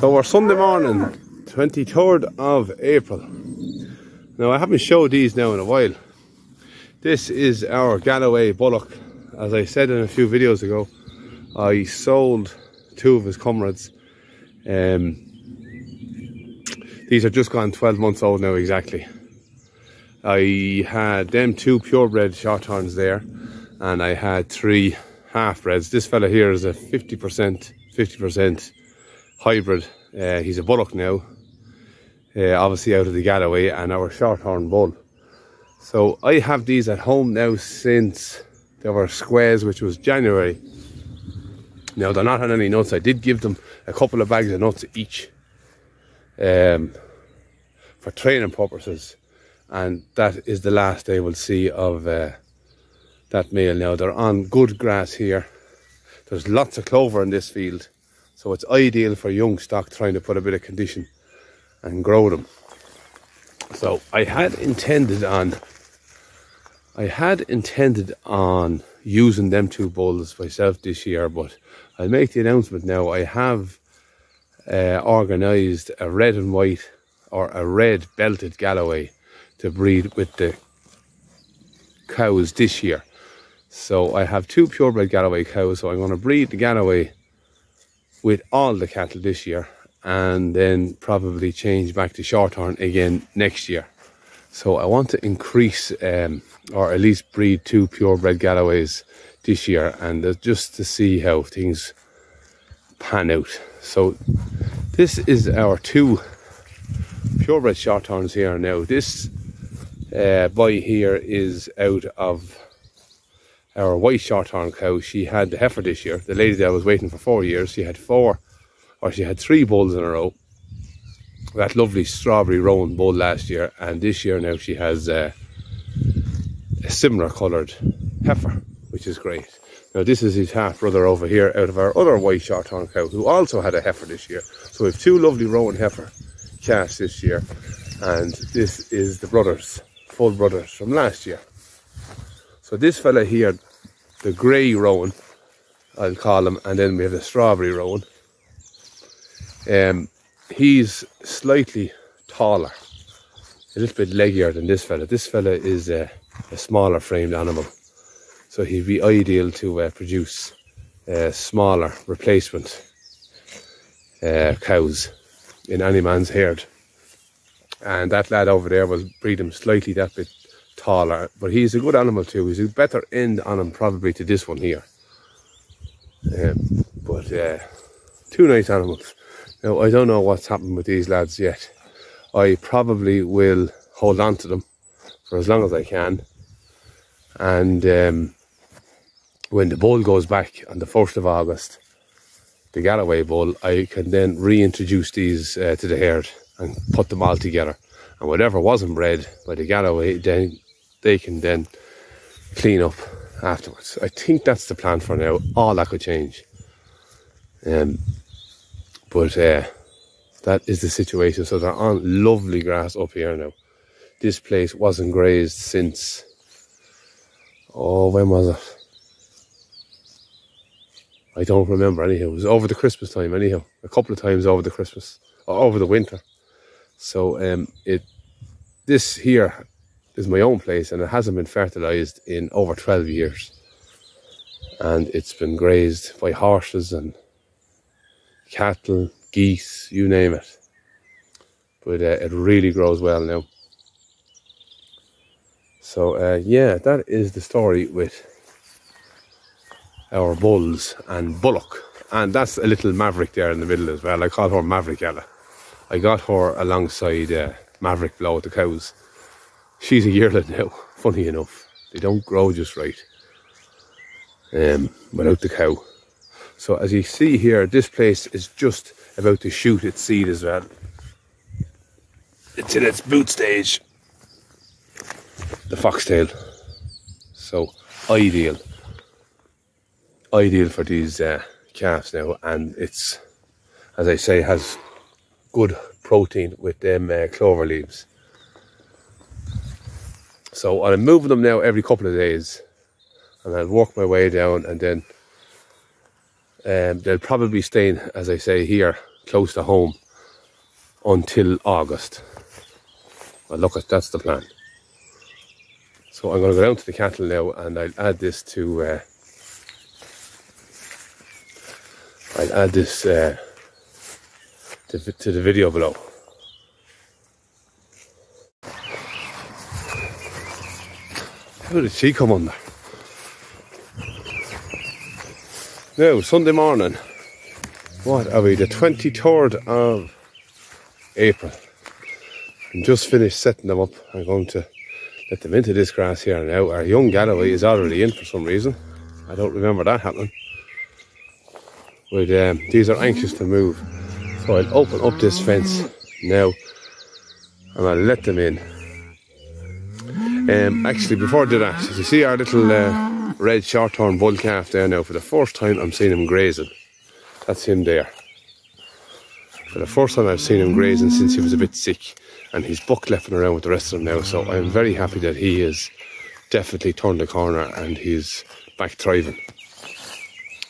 So we're Sunday morning, 23rd of April. Now I haven't showed these now in a while. This is our Galloway bullock. As I said in a few videos ago, I sold two of his comrades. These are just gone 12 months old now exactly. I had them two purebred Shorthorns there, and I had three half-breds. This fella here is a 50% hybrid. He's a bullock now, obviously out of the Galloway, and our Shorthorn bull. So I have these at home now since they were squares, which was January. Now they're not on any nuts. I did give them a couple of bags of nuts each for training purposes, and that is the last they will see of that male. Now they're on good grass here. There's lots of clover in this field, so it's ideal for young stock trying to put a bit of condition and grow them. So I had intended on using them two bulls myself this year, but I'll make the announcement now. I have organised a red and white, or a red belted Galloway, to breed with the cows this year. So I have two purebred Galloway cows, so I'm going to breed the Galloway with all the cattle this year, and then probably change back to Shorthorn again next year. So I want to increase or at least breed two purebred Galloways this year, and just to see how things pan out. So this is our two purebred Shorthorns here now. This boy here is out of our white Shorthorn cow. She had the heifer this year. The lady that was waiting for 4 years, she had three bulls in a row. That lovely strawberry roan bull last year, and this year now she has a similar coloured heifer, which is great. Now this is his half brother over here out of our other white Shorthorn cow, who also had a heifer this year. So we have two lovely roan heifer calves this year, and this is the brothers, full brothers from last year. So this fella here, the grey roan, I'll call him, and then we have the strawberry roan. He's slightly taller, a little bit leggier than this fella. This fella is a smaller framed animal, so he'd be ideal to produce smaller replacement cows in any man's herd. And that lad over there will breed him slightly that bit taller, but he's a good animal too. He's a better end on him probably to this one here. But two nice animals. Now I don't know what's happened with these lads yet. I probably will hold on to them for as long as I can, and when the bull goes back on the 1st of August, the Galloway bull, I can then reintroduce these to the herd and put them all together, and whatever wasn't bred by the Galloway, then they can then clean up afterwards. I think that's the plan for now. All that could change, but that is the situation. So they're on lovely grass up here now. This place wasn't grazed since, oh, when was it? I don't remember anyhow. It was over the Christmas time anyhow. A couple of times over the Christmas, or over the winter. So this here is my own place, and it hasn't been fertilised in over 12 years. And it's been grazed by horses and cattle, geese, you name it. But it really grows well now. So yeah, that is the story with our bulls and bullock. And that's a little Maverick there in the middle as well. I call her Maverick Ella. I got her alongside Maverick below the cows. She's a yearling now, funny enough. They don't grow just right without the cow. So as you see here, this place is just about to shoot its seed as well. It's in its boot stage, the foxtail. So ideal for these calves now, and it's, as I say, has good protein with them clover leaves. So I'm moving them now every couple of days, and I'll work my way down, and then they'll probably stay, as I say, here close to home until August. Well, look, that's the plan. So I'm going to go down to the cattle now, and I'll add this to to the video below. How did she come under? Now, Sunday morning. What are we? The 23rd of April. I'm just finished setting them up. I'm going to let them into this grass here now. Our young Galloway is already in for some reason. I don't remember that happening. But these are anxious to move. So I'll open up this fence now and I'll let them in. Actually, before I do that, you see our little red Shorthorn bull calf there now. For the first time I'm seeing him grazing. That's him there. For the first time I've seen him grazing since he was a bit sick, and he's buck-lepping around with the rest of them now, so I'm very happy that he has definitely turned the corner and he's back thriving.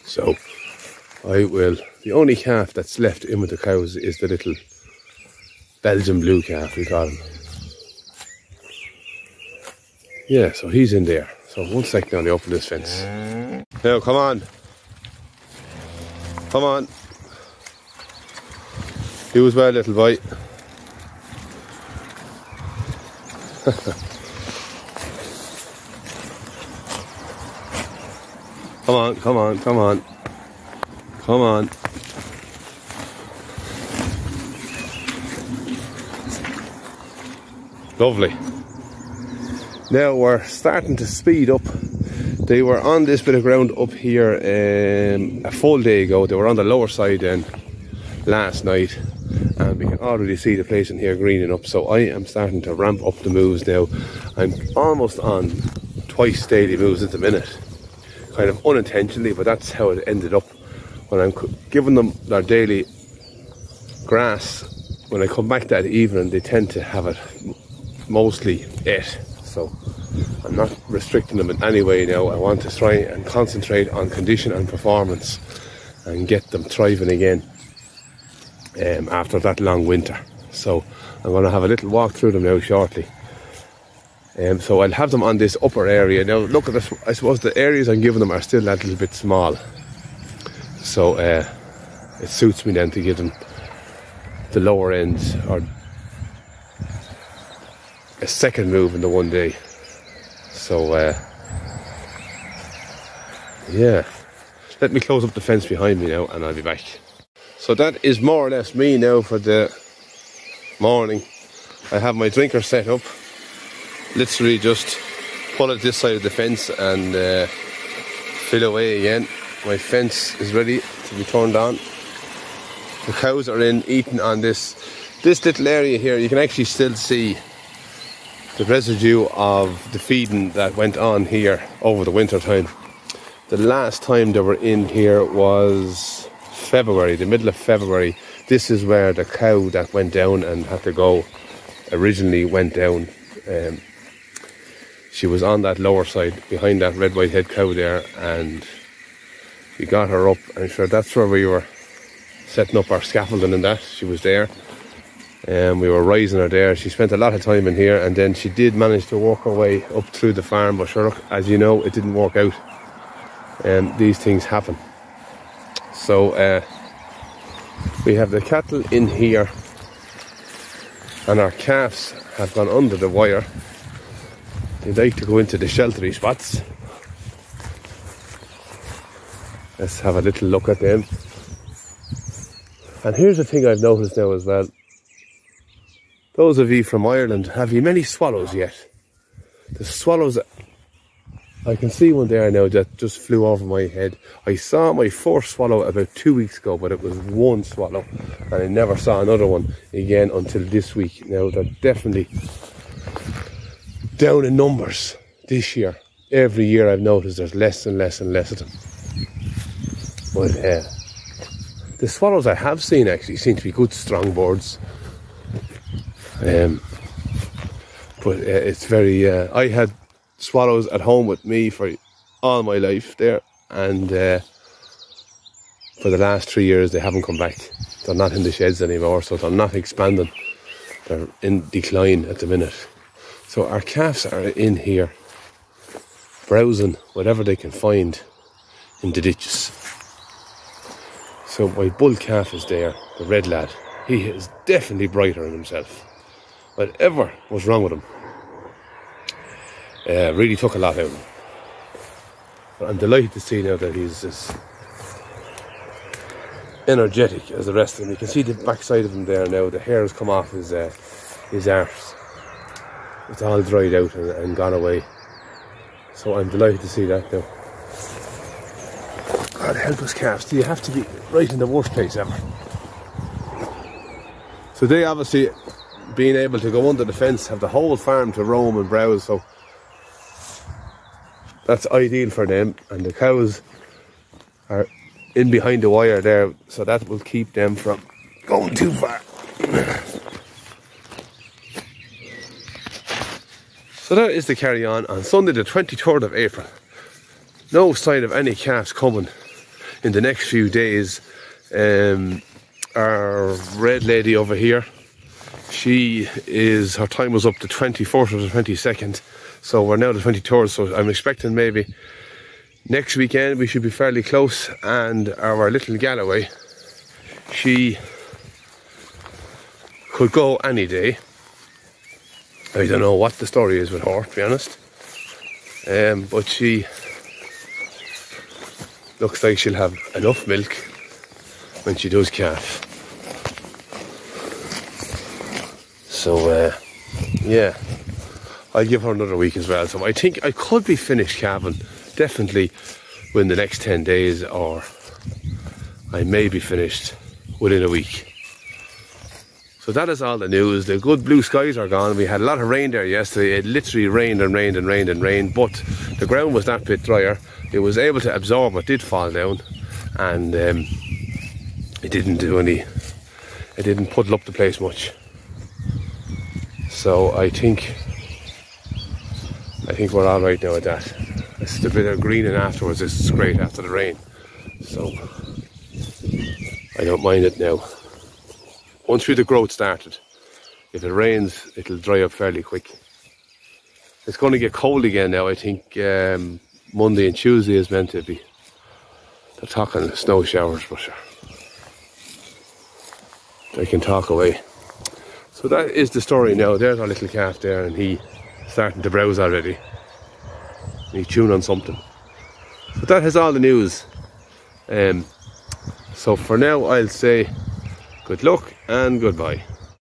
So the only calf that's left in with the cows is the little Belgian blue calf, we call him. Yeah, so he's in there. So 1 second, I'll open this fence. Now, come on. Come on. Do as well, little boy. Come on, come on, come on. Come on. Lovely. Now we're starting to speed up. They were on this bit of ground up here a full day ago. They were on the lower side then last night, and we can already see the place in here greening up. So I am starting to ramp up the moves now. I'm almost on twice daily moves at the minute, kind of unintentionally, but that's how it ended up. When I'm giving them their daily grass, when I come back that evening, they tend to have it mostly ate. So I'm not restricting them in any way now. I want to try and concentrate on condition and performance and get them thriving again after that long winter. So I'm going to have a little walk through them now shortly. So I'll have them on this upper area. Now look at this, I suppose the areas I'm giving them are still that little bit small. So it suits me then to give them the lower ends, or a second move in the one day. So yeah, let me close up the fence behind me now and I'll be back. So that is more or less me now for the morning. I have my drinker set up. Literally just pull it this side of the fence and fill away again. My fence is ready to be turned on. The cows are in eating on this little area here. You can actually still see the residue of the feeding that went on here over the winter time. The last time they were in here was February, the middle of February. This is where the cow that went down and had to go originally went down. She was on that lower side behind that red white head cow there, and we got her up, and sure, that's where we were setting up our scaffolding and that. She was there, and we were rising her there. She spent a lot of time in here, and then she did manage to work her way up through the farm, but sure, as you know, it didn't work out. These things happen. So we have the cattle in here, and our calves have gone under the wire. They like to go into the sheltery spots. Let's have a little look at them. And here's the thing I've noticed now as well. Those of you from Ireland, have you many swallows yet? The swallows, I can see one there now that just flew over my head. I saw my first swallow about 2 weeks ago, but it was one swallow, and I never saw another one again until this week. Now they're definitely down in numbers this year. Every year I've noticed there's less and less and less of them. But the swallows I have seen actually seem to be good strong birds. But it's very, I had swallows at home with me for all my life there, and for the last 3 years they haven't come back. They're not in the sheds anymore, so they're not expanding. They're in decline at the minute. So our calves are in here browsing whatever they can find in the ditches. So my bull calf is there, the red lad. He is definitely brighter in himself. Whatever was wrong with him really took a lot out of him. But I'm delighted to see now that he's as energetic as the rest of them. You can see the backside of him there now. The hair has come off his arse. It's all dried out and gone away. So I'm delighted to see that now. God help us calves, do you have to be right in the worst place ever? So they obviously, being able to go under the fence, have the whole farm to roam and browse, so that's ideal for them. And the cows are in behind the wire there, so that will keep them from going too far. So that is the carry on Sunday the 23rd of April. No sign of any calves coming in the next few days. Our red lady over here, her time was up the 24th or the 22nd, so we're now the 23rd, so I'm expecting maybe next weekend we should be fairly close. And our little Galloway, she could go any day. I don't know what the story is with her, to be honest, but she looks like she'll have enough milk when she does calf. So yeah, I'll give her another week as well. So I think I could be finished calving definitely within the next 10 days, or I may be finished within a week. So that is all the news. The good blue skies are gone. We had a lot of rain there yesterday. It literally rained and rained and rained and rained, but the ground was that bit drier. It was able to absorb what did fall down, and it didn't puddle up the place much. So I think we're all right now at that. It's a bit of greening afterwards. It's great after the rain, so I don't mind it now. Once the growth started, if it rains, it'll dry up fairly quick. It's going to get cold again now. I think Monday and Tuesday is meant to be. They're talking snow showers, but sure, they can talk away. So that is the story now. There's our little calf there, and he's starting to browse already. He's chewing on something. So that has all the news. So for now, I'll say good luck and goodbye.